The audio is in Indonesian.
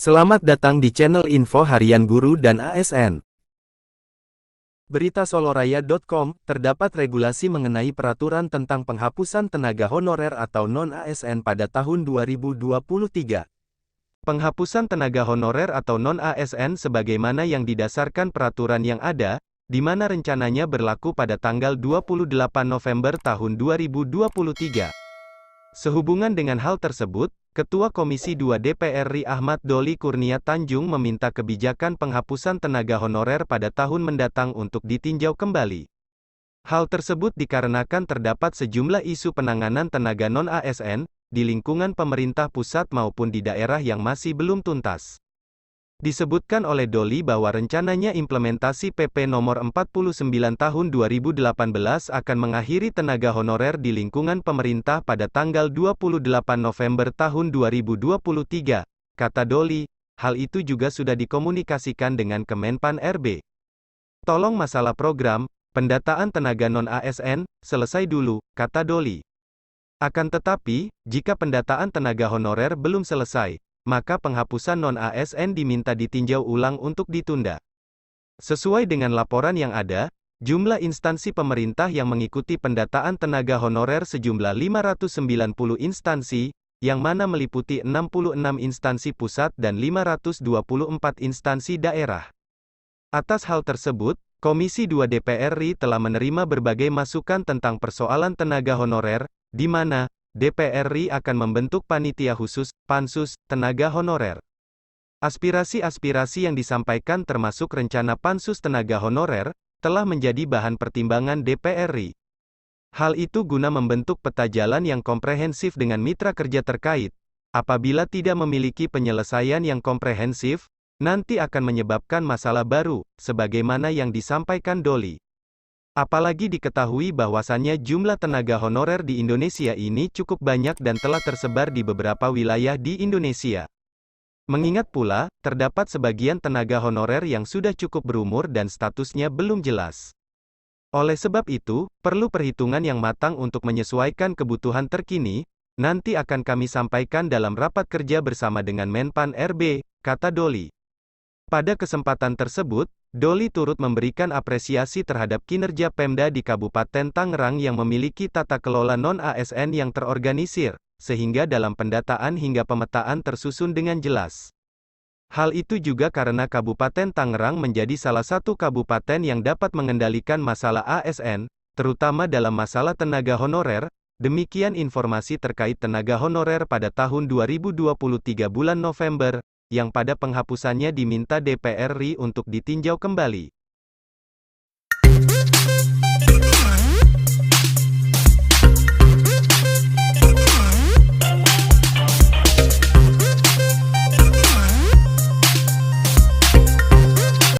Selamat datang di channel Info Harian Guru dan ASN. Berita Soloraya.com, terdapat regulasi mengenai peraturan tentang penghapusan tenaga honorer atau non-ASN pada tahun 2023. Penghapusan tenaga honorer atau non-ASN sebagaimana yang didasarkan peraturan yang ada, di mana rencananya berlaku pada tanggal 28 November tahun 2023. Sehubungan dengan hal tersebut, Ketua Komisi 2 DPR RI Ahmad Doli Kurnia Tanjung meminta kebijakan penghapusan tenaga honorer pada tahun mendatang untuk ditinjau kembali. Hal tersebut dikarenakan terdapat sejumlah isu penanganan tenaga non-ASN, di lingkungan pemerintah pusat maupun di daerah yang masih belum tuntas. Disebutkan oleh Doli bahwa rencananya implementasi PP nomor 49 tahun 2018 akan mengakhiri tenaga honorer di lingkungan pemerintah pada tanggal 28 November tahun 2023, kata Doli. Hal itu juga sudah dikomunikasikan dengan Kemenpan RB. Tolong masalah program pendataan tenaga non-ASN selesai dulu, kata Doli. Akan tetapi, jika pendataan tenaga honorer belum selesai, maka penghapusan non-ASN diminta ditinjau ulang untuk ditunda. Sesuai dengan laporan yang ada, jumlah instansi pemerintah yang mengikuti pendataan tenaga honorer sejumlah 590 instansi, yang mana meliputi 66 instansi pusat dan 524 instansi daerah. Atas hal tersebut, Komisi 2 DPR RI telah menerima berbagai masukan tentang persoalan tenaga honorer, di mana DPR RI akan membentuk panitia khusus, Pansus, tenaga honorer. Aspirasi-aspirasi yang disampaikan termasuk rencana Pansus tenaga honorer, telah menjadi bahan pertimbangan DPR RI. Hal itu guna membentuk peta jalan yang komprehensif dengan mitra kerja terkait. Apabila tidak memiliki penyelesaian yang komprehensif, nanti akan menyebabkan masalah baru, sebagaimana yang disampaikan Doli. Apalagi diketahui bahwasannya jumlah tenaga honorer di Indonesia ini cukup banyak dan telah tersebar di beberapa wilayah di Indonesia. Mengingat pula, terdapat sebagian tenaga honorer yang sudah cukup berumur dan statusnya belum jelas. Oleh sebab itu, perlu perhitungan yang matang untuk menyesuaikan kebutuhan terkini, nanti akan kami sampaikan dalam rapat kerja bersama dengan Menpan RB, kata Doli. Pada kesempatan tersebut, Doli turut memberikan apresiasi terhadap kinerja Pemda di Kabupaten Tangerang yang memiliki tata kelola non-ASN yang terorganisir, sehingga dalam pendataan hingga pemetaan tersusun dengan jelas. Hal itu juga karena Kabupaten Tangerang menjadi salah satu kabupaten yang dapat mengendalikan masalah ASN, terutama dalam masalah tenaga honorer. Demikian informasi terkait tenaga honorer pada tahun 2023 bulan November, yang pada penghapusannya diminta DPR RI untuk ditinjau kembali.